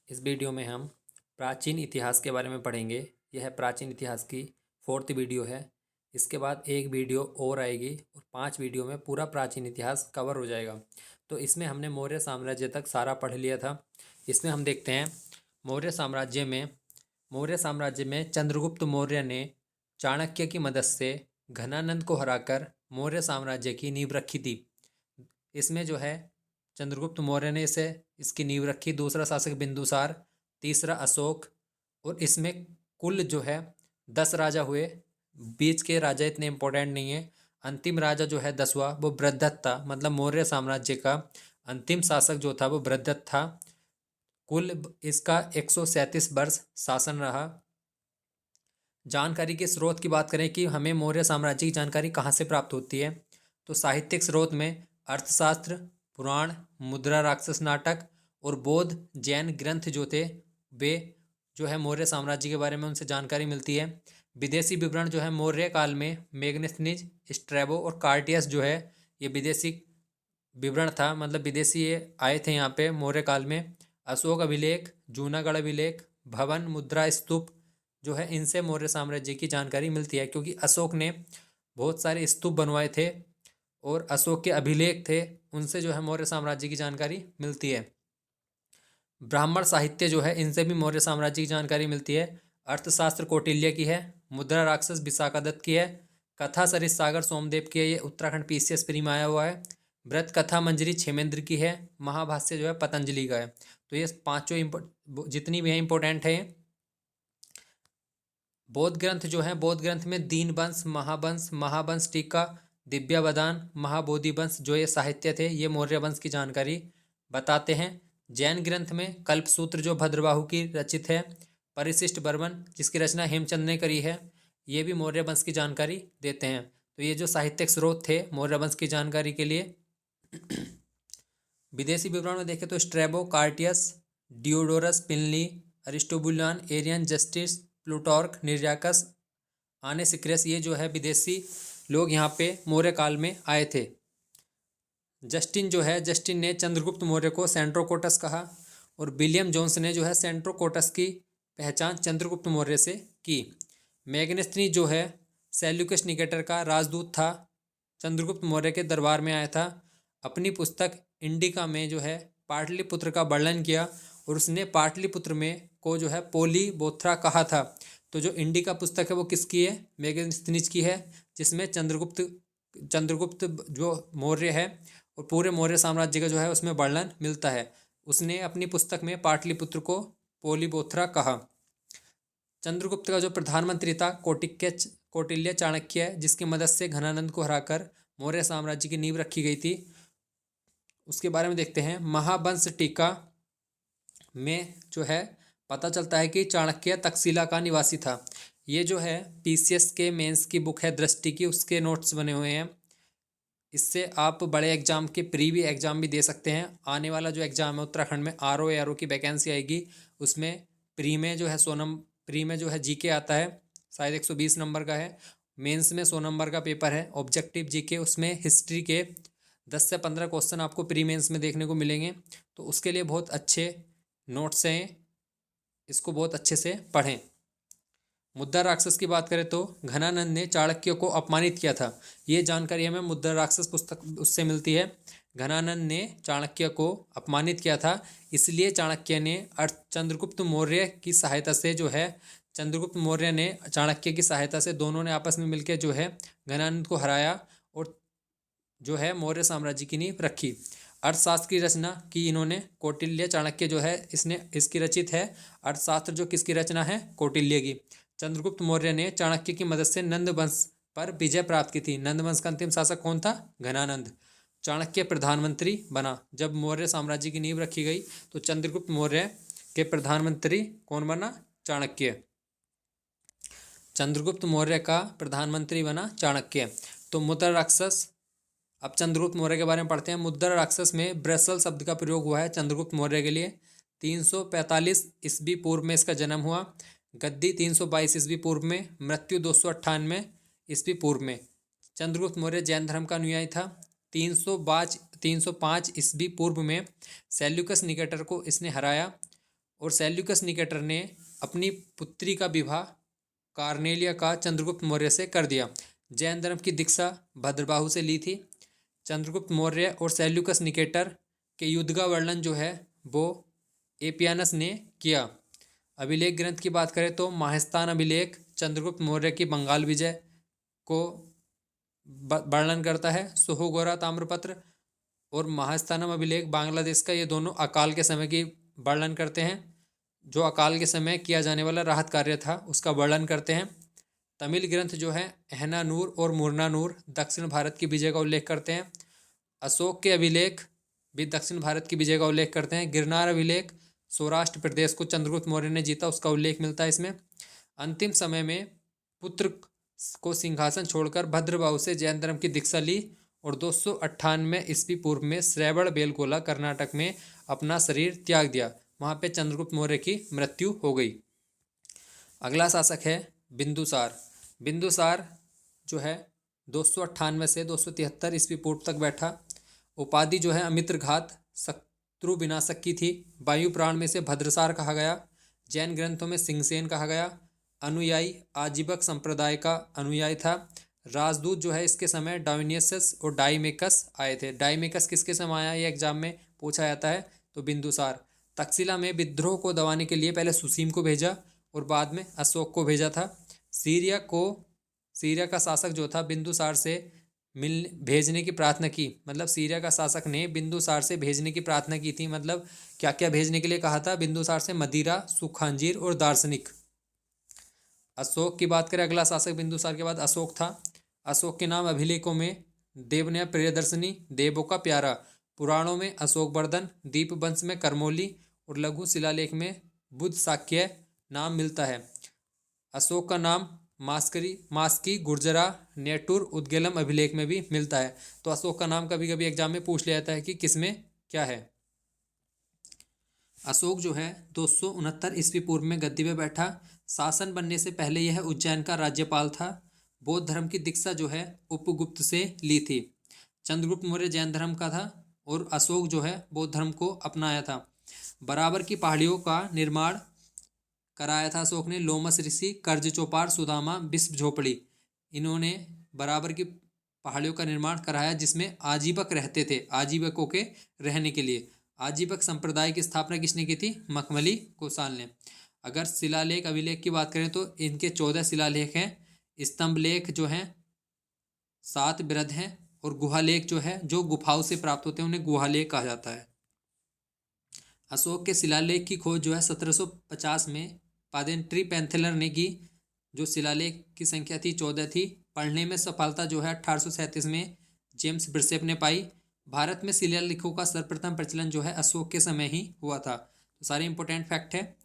इस वीडियो में हम प्राचीन इतिहास के बारे में पढ़ेंगे। यह प्राचीन इतिहास की 4th वीडियो है। इसके बाद एक वीडियो और आएगी और 5 वीडियो में पूरा प्राचीन इतिहास कवर हो जाएगा। तो इसमें हमने मौर्य साम्राज्य तक सारा पढ़ लिया था। इसमें हम देखते हैं मौर्य साम्राज्य में चंद्रगुप्त मौर्य ने चाणक्य की मदद से घनानंद को हराकर मौर्य साम्राज्य की नींव रखी थी। इसमें जो है चंद्रगुप्त मौर्य ने इसकी नींव रखी। दूसरा शासक बिंदुसार, तीसरा अशोक, और इसमें कुल जो है 10 राजा हुए। बीच के राजा इतने इंपॉर्टेंट नहीं है। अंतिम राजा जो है 10वां वो बृहद्रथ था, मतलब मौर्य साम्राज्य का अंतिम शासक जो था वो बृहद्रथ था। कुल इसका 137 वर्ष शासन रहा। जानकारी के स्रोत की बात करें कि हमें मौर्य साम्राज्य की जानकारी कहाँ से प्राप्त होती है, तो साहित्यिक स्रोत में अर्थशास्त्र, पुराण, मुद्रा राक्षस नाटक और बौद्ध जैन ग्रंथ जो थे वे जो है मौर्य साम्राज्य के बारे में उनसे जानकारी मिलती है। विदेशी विवरण जो है मौर्य काल में मेगनेस्नीज, स्ट्रैबो और कार्टियस जो है ये विदेशी विवरण था, मतलब विदेशी ये आए थे यहाँ पे मौर्य काल में। अशोक अभिलेख, जूनागढ़ अभिलेख, भवन, मुद्रा, स्तूप जो है इनसे मौर्य साम्राज्य की जानकारी मिलती है, क्योंकि अशोक ने बहुत सारे स्तूप बनवाए थे और अशोक के अभिलेख थे, उनसे जो है मौर्य साम्राज्य की जानकारी मिलती है। ब्राह्मण साहित्य जो है इनसे भी मौर्य साम्राज्य की जानकारी मिलती है। अर्थशास्त्र कौटिल्य की है, मुद्रा राक्षस विशाखादत्त की है, कथा सरित सागर सोमदेव की है, ये उत्तराखंड पीसीएस प्री में आया हुआ है। व्रत कथा मंजरी क्षेमेंद्र की है, महाभाष्य जो है पतंजलि का है। तो ये पांचों जितनी भी है इंपॉर्टेंट है। बौद्ध ग्रंथ जो है, बौद्ध ग्रंथ में दीन वंश, महावंश, महावंश टीका, दिव्यावदान, महाबोधि वंश जो ये साहित्य थे ये मौर्य वंश की जानकारी बताते हैं। जैन ग्रंथ में कल्पसूत्र जो भद्रबाहु की रचित है, परिशिष्ट बर्मन जिसकी रचना हेमचंद ने करी है, ये भी मौर्य वंश की जानकारी देते हैं। तो ये जो साहित्यिक स्रोत थे मौर्य वंश की जानकारी के लिए। विदेशी विवरण में देखें तो स्ट्रैबो, कार्टियस, डियोडोरस, पिनली, Aristobulus, Arrian, Justin, Plutarch, Nearchus, Onesicritus, ये जो है विदेशी लोग यहाँ पे मौर्य काल में आए थे। जस्टिन ने चंद्रगुप्त मौर्य को सेंट्रोकोटस कहा और विलियम जोन्स ने जो है सेंट्रोकोटस की पहचान चंद्रगुप्त मौर्य से की। मैग्नेस्नी जो है सेल्यूकस निकेटर का राजदूत था, चंद्रगुप्त मौर्य के दरबार में आया था। अपनी पुस्तक इंडिका में जो है पाटलिपुत्र का वर्णन किया और उसने पाटलिपुत्र में को जो है पोलीबोथ्रा कहा था। तो जो इंडिका पुस्तक है वो किसकी है? मेगस्थनीज की है, जिसमें चंद्रगुप्त जो मौर्य है और पूरे मौर्य साम्राज्य का जो है उसमें वर्णन मिलता है। उसने अपनी पुस्तक में पाटलिपुत्र को पोलीबोथ्रा कहा। चंद्रगुप्त का जो प्रधानमंत्री था कौटिल्य चाणक्य, जिसकी मदद से घनानंद को हराकर मौर्य साम्राज्य की नींव रखी गई थी, उसके बारे में देखते हैं। महावंश टीका में जो है पता चलता है कि चाणक्य तक्षशिला का निवासी था। ये जो है पीसीएस के मेंस की बुक है दृष्टि की, उसके नोट्स बने हुए हैं। इससे आप बड़े एग्जाम के प्री भी एग्जाम भी दे सकते हैं। आने वाला जो एग्जाम है उत्तराखंड में आरओ की वैकेंसी आएगी, उसमें प्री में जो है प्री में जो है जीके आता है, शायद 120 नंबर का है। मेंस में 100 नंबर का पेपर है ऑब्जेक्टिव जीके, उसमें हिस्ट्री के 10 से 15 क्वेश्चन आपको प्री मेंस में देखने को मिलेंगे। तो उसके लिए बहुत अच्छे नोट्स हैं, इसको बहुत अच्छे से पढ़ें। मुद्रा राक्षस की बात करें तो घनानंद ने चाणक्य को अपमानित किया था। ये जानकारी हमें मुद्रा राक्षस पुस्तक उससे मिलती है। घनानंद ने चाणक्य को अपमानित किया था, इसलिए चाणक्य ने चंद्रगुप्त मौर्य की सहायता से जो है चंद्रगुप्त मौर्य ने चाणक्य की सहायता से दोनों ने आपस में मिलकर जो है घनानंद को हराया और जो है मौर्य साम्राज्य की नींव रखी। अर्थशास्त्र की रचना की इन्होंने कौटिल्य चाणक्य जो है इसकी रचित है। अर्थशास्त्र जो किसकी रचना है? कौटिल्य की। चंद्रगुप्त मौर्य ने चाणक्य की मदद से नंद वंश पर विजय प्राप्त की थी। नंद वंश का अंतिम शासक कौन था? घनानंद। चाणक्य प्रधानमंत्री बना। जब मौर्य साम्राज्य की नींव रखी गई तो चंद्रगुप्त मौर्य के प्रधानमंत्री कौन बना? चाणक्य। चंद्रगुप्त मौर्य का प्रधानमंत्री बना चाणक्य। तो मुद्रा राक्षस, अब चंद्रगुप्त मौर्य के बारे में पढ़ते हैं। मुद्रा राक्षस में ब्रसल शब्द का प्रयोग हुआ है चंद्रगुप्त मौर्य के लिए। 345 ईस्वी पूर्व में इसका जन्म हुआ। गद्दी 322 ईस्वी पूर्व में, मृत्यु 298 ईस्वी पूर्व में। चंद्रगुप्त मौर्य जैन धर्म का अनुयायी था। 305 ईस्वी पूर्व में सेल्यूकस निकेटर को इसने हराया और सेल्यूकस निकेटर ने अपनी पुत्री का विवाह कार्नेलिया का चंद्रगुप्त मौर्य से कर दिया। जैन धर्म की दीक्षा भद्रबाहु से ली थी। चंद्रगुप्त मौर्य और सेल्यूकस निकेटर के युद्ध का वर्णन जो है वो एपियानस ने किया। अभिलेख ग्रंथ की बात करें तो माहिस्तान अभिलेख चंद्रगुप्त मौर्य की बंगाल विजय को वर्णन करता है। सोहोगोरा ताम्रपत्र और महास्थानम अभिलेख बांग्लादेश का, ये दोनों अकाल के समय की वर्णन करते हैं। जो अकाल के समय किया जाने वाला राहत कार्य था उसका वर्णन करते हैं। तमिल ग्रंथ जो है एहनानूर और मुरनानूर दक्षिण भारत की विजय का उल्लेख करते हैं। अशोक के अभिलेख भी दक्षिण भारत की विजय का उल्लेख करते हैं। गिरनार अभिलेख सौराष्ट्र प्रदेश को चंद्रगुप्त मौर्य ने जीता उसका उल्लेख मिलता है इसमें। अंतिम समय में पुत्र को सिंहासन छोड़कर भद्रबाहु से जैन धर्म की दीक्षा ली और 298 ईस्वी पूर्व में श्रवण बेलगोला कर्नाटक में अपना शरीर त्याग दिया। वहाँ पे चंद्रगुप्त मौर्य की मृत्यु हो गई। अगला शासक है बिंदुसार। बिंदुसार जो है 298 से 273 ईस्वी पूर्व तक बैठा। उपाधि जो है अमित्रघात शत्रु विनाशक की थी। वायु प्राण में से भद्रसार कहा गया। जैन ग्रंथों में सिंहसेन कहा गया। अनुयायी आजीवक संप्रदाय का अनुयायी था। राजदूत जो है इसके समय डायोनियसस और डाइमेकस आए थे। डाइमेकस किसके समय आया, ये एग्जाम में पूछा जाता है। तो बिंदुसार। तक्षशिला में विद्रोह को दबाने के लिए पहले सुसीम को भेजा और बाद में अशोक को भेजा था। सीरिया का शासक जो था बिंदुसार से भेजने की प्रार्थना की। मतलब सीरिया का शासक ने बिंदुसार से भेजने की प्रार्थना की थी। मतलब क्या क्या भेजने के लिए कहा था बिंदुसार से? मदिरा, सुखांजीर और दार्शनिक। अशोक की बात करें, अगला शासक बिंदुसार के बाद अशोक था। अशोक के नाम अभिलेखों में देवनया प्रियदर्शनी, देवों का प्यारा, पुराणों में अशोकवर्धन, दीपवंश में करमोली और लघु शिलालेख में बुद्ध शाक्य नाम मिलता है। अशोक का नाम मास्की, गुर्जरा, नेटुर, उद्गेलम अभिलेख में भी मिलता है। तो अशोक का नाम कभी कभी एग्जाम में पूछ लिया जाता है कि किसमें क्या है। अशोक जो है 269 ईस्वी पूर्व में गद्दी पे बैठा। शासन बनने से पहले यह उज्जैन का राज्यपाल था। बौद्ध धर्म की दीक्षा जो है उपगुप्त से ली थी। चंद्रगुप्त मौर्य जैन धर्म का था और अशोक जो है बौद्ध धर्म को अपनाया था। बराबर की पहाड़ियों का निर्माण कराया था अशोक ने। लोमस ऋषि, कर्ज चौपार, सुदामा, विश्व झोपड़ी, इन्होंने बराबर की पहाड़ियों का निर्माण कराया जिसमें आजीवक रहते थे, आजीवकों के रहने के लिए। आजीवक संप्रदाय की स्थापना किसने की थी? मखमली कौसाल ने। अगर शिलालेख अभिलेख की बात करें तो इनके 14 शिलालेख हैं। स्तंभ लेख जो हैं 7 बृहद हैं और गुहालेख जो है जो गुफाओं से प्राप्त होते हैं उन्हें गुहालेख कहा जाता है। अशोक के शिलालेख की खोज जो है 1750 में पादेंट्री पैंथेलर ने की। जो शिलालेख की संख्या थी 14 थी। पढ़ने में सफलता जो है 1837 में जेम्स ब्रिसेप ने पाई। भारत में शिलालेखों का सर्वप्रथम प्रचलन जो है अशोक के समय ही हुआ था। तो सारे इंपॉर्टेंट फैक्ट है।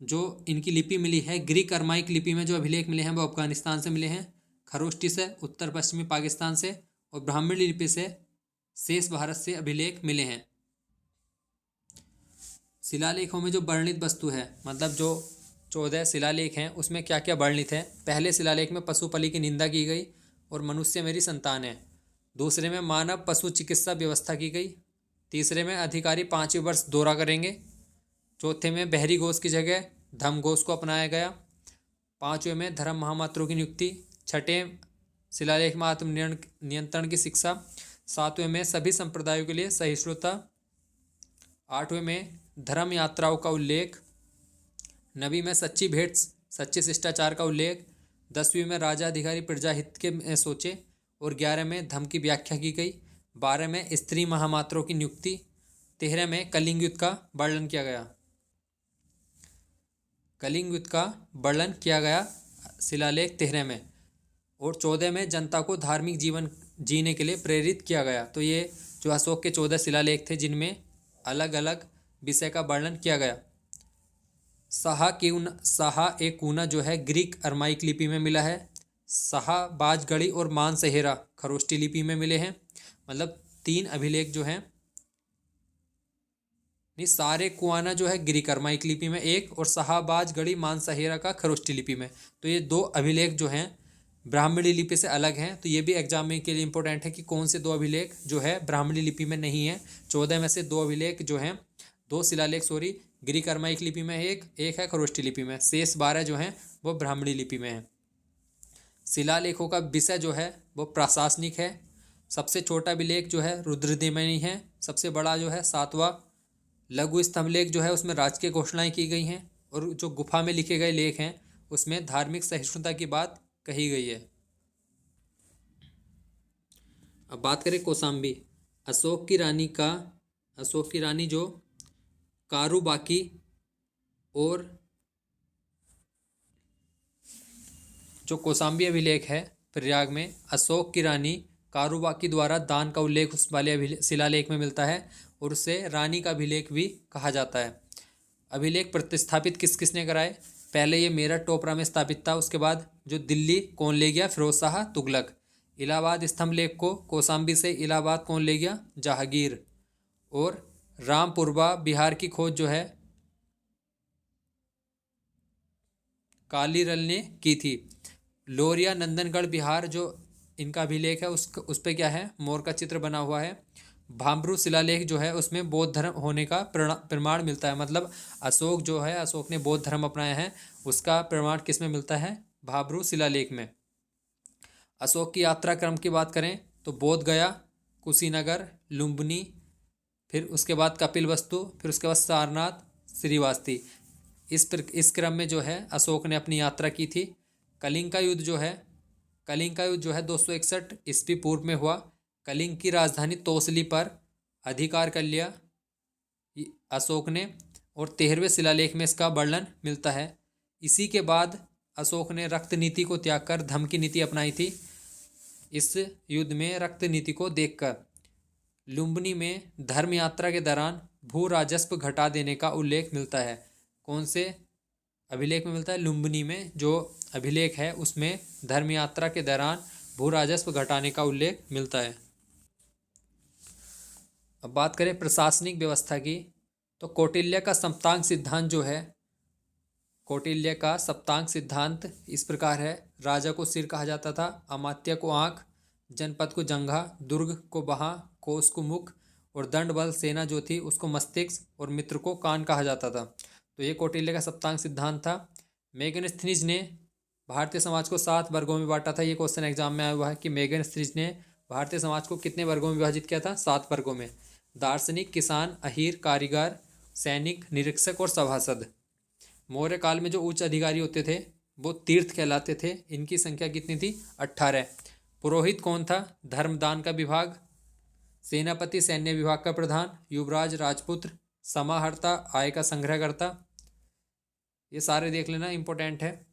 जो इनकी लिपि मिली है ग्रीक अरमाइक लिपि में जो अभिलेख मिले हैं वो अफगानिस्तान से मिले हैं, खरोष्टी से, उत्तर पश्चिमी पाकिस्तान से और ब्राह्मणी लिपि से शेष भारत से अभिलेख मिले हैं। शिलालेखों में जो वर्णित वस्तु है, मतलब जो 14 शिलालेख हैं उसमें क्या क्या वर्णित है। पहले शिलालेख में पशुपली की निंदा की गई और मनुष्य मेरी संतान है। दूसरे में मानव पशु चिकित्सा व्यवस्था की गई। तीसरे में अधिकारी 5वें वर्ष दौरा करेंगे। चौथे में बहरी घोष की जगह धम्म घोष को अपनाया गया। 5वें में धर्म महामात्रों की नियुक्ति। 6ठे शिलालेख में आत्म नियंत्रण की शिक्षा। 7वें में सभी संप्रदायों के लिए सहिष्णुता। 8वें में धर्म यात्राओं का उल्लेख। 9वीं में सच्ची भेंट, सच्चे शिष्टाचार का उल्लेख। 10वीं में राजा अधिकारी प्रजा हित के सोचे और 11 में धम्म की व्याख्या की गई। 12 में स्त्री महामात्रों की नियुक्ति। 13 में कलिंग युद्ध का वर्णन किया गया। कलिंग युद्ध का वर्णन किया गया शिलालेख 13 में। और 14 में जनता को धार्मिक जीवन जीने के लिए प्रेरित किया गया। तो ये जो अशोक के 14 शिलालेख थे जिनमें अलग अलग विषय का वर्णन किया गया। साहा ए कूना जो है ग्रीक अरमाइक लिपि में मिला है। साहा बाजगढ़ी और मानसहेरा खरोष्टी लिपि में मिले हैं। मतलब 3 अभिलेख जो हैं, नहीं सारे कुआना जो है ग्रीक अरमाइक लिपि में एक, और शाहबाजगढ़ी मानसहेरा का खरोष्टी लिपि में। तो ये 2 अभिलेख जो हैं ब्राह्मणी लिपि से अलग हैं। तो ये भी एग्जाम में के लिए इंपॉर्टेंट है कि कौन से 2 अभिलेख जो है ब्राह्मणी लिपि में नहीं है। 14 में से 2 अभिलेख जो हैं 2 शिलालेख ग्रीक अरमाइक लिपि में, एक है खरोष्ठी लिपि में, शेष 12 जो हैं वो ब्राह्मणी लिपि में हैं। शिलालेखों का विषय जो है वो प्रशासनिक है। सबसे छोटा अभिलेख जो है रुद्रदेवनी है। सबसे बड़ा जो है 7वां लघु स्तंभलेख जो है उसमें राजकीय घोषणाएं की गई हैं, और जो गुफा में लिखे गए लेख हैं उसमें धार्मिक सहिष्णुता की बात कही गई है। अब बात करें कौशाम्बी। अशोक की रानी जो कारुबाकी और जो कौशाम्बी अभिलेख है प्रयाग में, अशोक की रानी कारुबाकी द्वारा दान का उल्लेख उस वाले शिलालेख में मिलता है, और उसे रानी का अभिलेख भी कहा जाता है। अभिलेख प्रतिस्थापित किस किसने कराए? पहले ये मेरठ टोपरा में स्थापित था, उसके बाद जो दिल्ली कौन ले गया? फिरोज शाह तुगलक। इलाहाबाद स्तंभ लेख को कौशाम्बी से इलाहाबाद कौन ले गया? जहांगीर। और रामपुरवा बिहार की खोज जो है कालीरल ने की थी। लोरिया नंदनगढ़ बिहार जो इनका अभिलेख है उस पे क्या है? मोर का चित्र बना हुआ है। भामरू शिलालेख जो है उसमें बौद्ध धर्म होने का प्रमाण मिलता है, मतलब अशोक जो है, अशोक ने बौद्ध धर्म अपनाया है, उसका प्रमाण किस में मिलता है? भामरू शिलालेख में। अशोक की यात्रा क्रम की बात करें तो बोध गया, कुशीनगर, लुम्बिनी, फिर उसके बाद कपिलवस्तु, फिर उसके बाद सारनाथ, श्रीवास्ती। इस क्रम में जो है अशोक ने अपनी यात्रा की थी। कलिंग का युद्ध जो है 261 ईस्वी पूर्व में हुआ। कलिंग की राजधानी तोसली पर अधिकार कर लिया अशोक ने, और 13वें शिलालेख में इसका वर्णन मिलता है। इसी के बाद अशोक ने रक्त नीति को त्याग कर धम्म की नीति अपनाई थी। इस युद्ध में रक्त नीति को देखकर लुम्बिनी में धर्म यात्रा के दौरान भू राजस्व घटा देने का उल्लेख मिलता है। कौन से अभिलेख में मिलता है? लुम्बिनी में जो अभिलेख है उसमें धर्म यात्रा के दौरान भू राजस्व घटाने का उल्लेख मिलता है। अब बात करें प्रशासनिक व्यवस्था की, तो कौटिल्य का सप्तांग सिद्धांत जो है, कौटिल्य का सप्तांग सिद्धांत इस प्रकार है। राजा को सिर कहा जाता था, अमात्य को आँख, जनपद को जंघा, दुर्ग को बाहाँ, कोस को मुख, और दंड बल सेना जो थी उसको मस्तिष्क, और मित्र को कान कहा जाता था। तो ये कौटिल्य का सप्तांग सिद्धांत था। मेगनस्थनीज ने भारतीय समाज को 7 वर्गों में बांटा था। ये क्वेश्चन एग्जाम में आया हुआ है कि मेगनस्थनीज ने भारतीय समाज को कितने वर्गों में विभाजित किया था? 7 वर्गों में। दार्शनिक, किसान, अहीर, कारीगर, सैनिक, निरीक्षक और सभासद। मौर्य काल में जो उच्च अधिकारी होते थे वो तीर्थ कहलाते थे। इनकी संख्या कितनी थी? 18। पुरोहित कौन था? धर्मदान का विभाग। सेनापति सैन्य विभाग का प्रधान। युवराज राजपुत्र। समाहर्ता आय का संग्रह करता। ये सारे देख लेना, इंपॉर्टेंट है।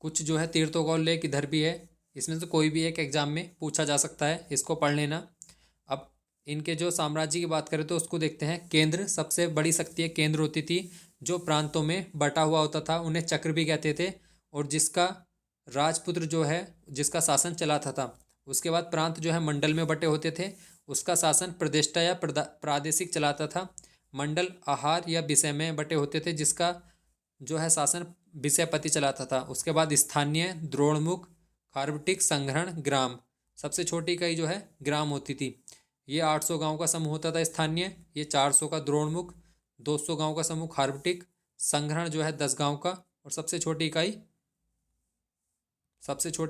कुछ जो है तीर्थों का उल्लेख इधर भी है, इसमें से कोई भी एक एग्जाम में पूछा जा सकता है, इसको पढ़ लेना। अब इनके जो साम्राज्य की बात करें तो उसको देखते हैं। केंद्र, सबसे बड़ी शक्ति एक केंद्र होती थी जो प्रांतों में बटा हुआ होता था, उन्हें चक्र भी कहते थे, और जिसका राजपुत्र जो है जिसका शासन चलाता था। उसके बाद प्रांत जो है मंडल में बटे होते थे, उसका शासन प्रदेष्टा या प्रादेशिक चलाता था। मंडल आहार या विषय में बटे होते थे, जिसका जो है शासन विषयपति चलाता था। उसके बाद स्थानीय, द्रोणमुख, खार्वटिक, संग्रहण, ग्राम। सबसे छोटी इकाई जो है ग्राम होती थी। ये 800 गांव का समूह होता था स्थानीय, ये 400 का द्रोणमुख, 200 गांव का समूह खार्वटिक, संग्रहण जो है 10 गांव का, और सबसे छोटी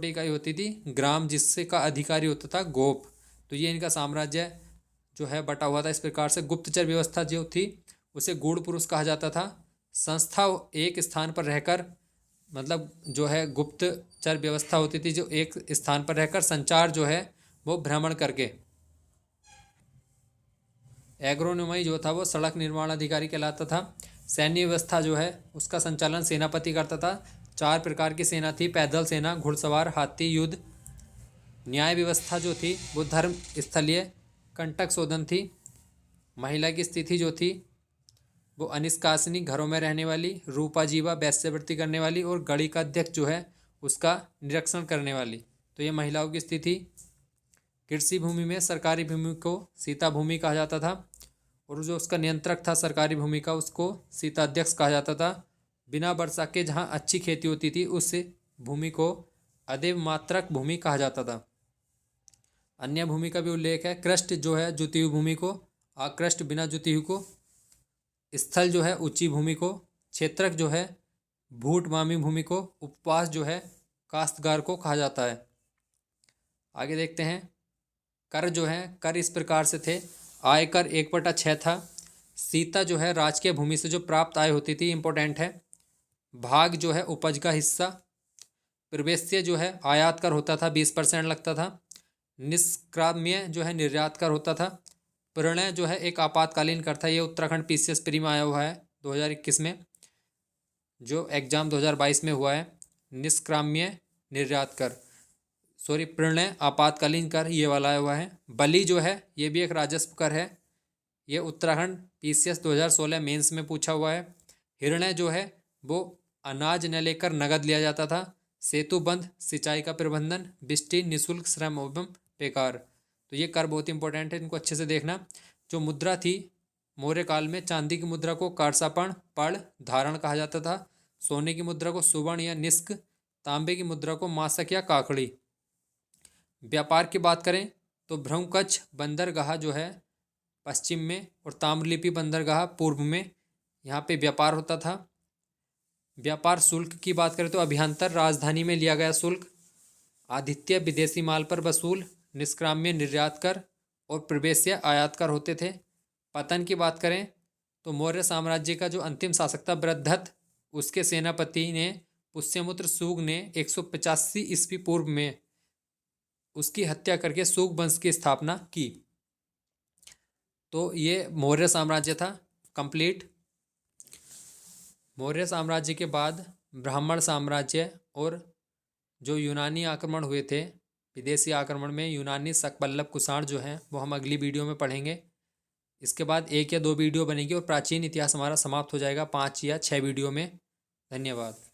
इकाई होती थी ग्राम, जिससे का अधिकारी होता था गोप। तो ये इनका साम्राज्य जो है बटा हुआ था इस प्रकार से। गुप्तचर व्यवस्था जो थी उसे गूढ़ पुरुष कहा जाता था। संस्था एक स्थान पर रहकर, मतलब जो है गुप्तचर व्यवस्था होती थी जो एक स्थान पर रहकर संचार जो है वो भ्रमण करके। एग्रोनोमी जो था वो सड़क निर्माण अधिकारी कहलाता था। सैन्य व्यवस्था जो है उसका संचालन सेनापति करता था। 4 प्रकार की सेना थी: पैदल सेना, घुड़सवार, हाथी, युद्ध। न्याय व्यवस्था जो थी वो धर्म स्थलीय कंटक शोधन थी। महिला की स्थिति जो थी वो अनिष्कासनी, घरों में रहने वाली, रूपा जीवा, वैश्यवृत्ति करने वाली, और गढ़ी का अध्यक्ष जो है उसका निरीक्षण करने वाली। तो ये महिलाओं की स्थिति। कृषि भूमि में सरकारी भूमि को सीता भूमि कहा जाता था, और जो उसका नियंत्रक था सरकारी भूमि का उसको सीता अध्यक्ष कहा जाता था। बिना वर्षा के जहाँ अच्छी खेती होती थी उस भूमि को अदेव मात्रक भूमि कहा जाता था। अन्य भूमि का भी उल्लेख है। कृष्ट जो है द्वितीय भूमि को आकृष्ट बिना जुती हुई को, स्थल जो है ऊंची भूमि को, क्षेत्रक जो है भूटमामी भूमि को, उपवास जो है काश्तकार को कहा जाता है। आगे देखते हैं। कर जो है, कर इस प्रकार से थे। आयकर 1/6 था। सीता जो है राजकीय भूमि से जो प्राप्त आय होती थी, इंपॉर्टेंट है। भाग जो है उपज का हिस्सा। प्रवेश्य जो है आयात कर होता था, 20% लगता था। निष्क्राम्य जो है निर्यात कर होता था। प्रणय जो है एक आपातकालीन कर था। ये उत्तराखंड पीसीएस प्री में आया हुआ है 2021 में, जो एग्जाम 2022 में हुआ है। निष्क्राम्य निर्यात कर, सॉरी प्रणय आपातकालीन कर, ये वाला आया हुआ है। बलि जो है ये भी एक राजस्व कर है। ये उत्तराखंड पीसीएस 2016 मेंस में पूछा हुआ है। हिरण्य जो है वो अनाज न लेकर नगद लिया जाता था। सेतुबंध सिंचाई का प्रबंधन। बिष्टि निःशुल्क श्रम एवं बेकार। तो ये कर बहुत इंपॉर्टेंट है, इनको अच्छे से देखना। जो मुद्रा थी मौर्य काल में, चांदी की मुद्रा को कारसापण पड़ धारण कहा जाता था। सोने की मुद्रा को सुवर्ण या निष्क, तांबे की मुद्रा को मासक या काकड़ी। व्यापार की बात करें तो ब्रह्मकच्छ बंदरगाह जो है पश्चिम में और ताम्रलिपि बंदरगाह पूर्व में, यहाँ पे व्यापार होता था। व्यापार शुल्क की बात करें तो अभ्यंतर राजधानी में लिया गया शुल्क। आतिथ्य विदेशी माल पर वसूल। निष्क्राम्य निर्यात कर और प्रवेश्य आयात कर होते थे। पतन की बात करें तो मौर्य साम्राज्य का जो अंतिम शासक था बृहद्रथ, उसके सेनापति ने पुष्यमित्र शुंग ने 185 ईस्वी पूर्व में उसकी हत्या करके शुंग वंश की स्थापना की। तो ये मौर्य साम्राज्य था कंप्लीट। मौर्य साम्राज्य के बाद ब्राह्मण साम्राज्य और जो यूनानी आक्रमण हुए थे, विदेशी आक्रमण में यूनानी शकबल्लभ कुषाण जो हैं वो हम अगली वीडियो में पढ़ेंगे। इसके बाद 1 या 2 वीडियो बनेगी और प्राचीन इतिहास हमारा समाप्त हो जाएगा 5 या 6 वीडियो में। धन्यवाद।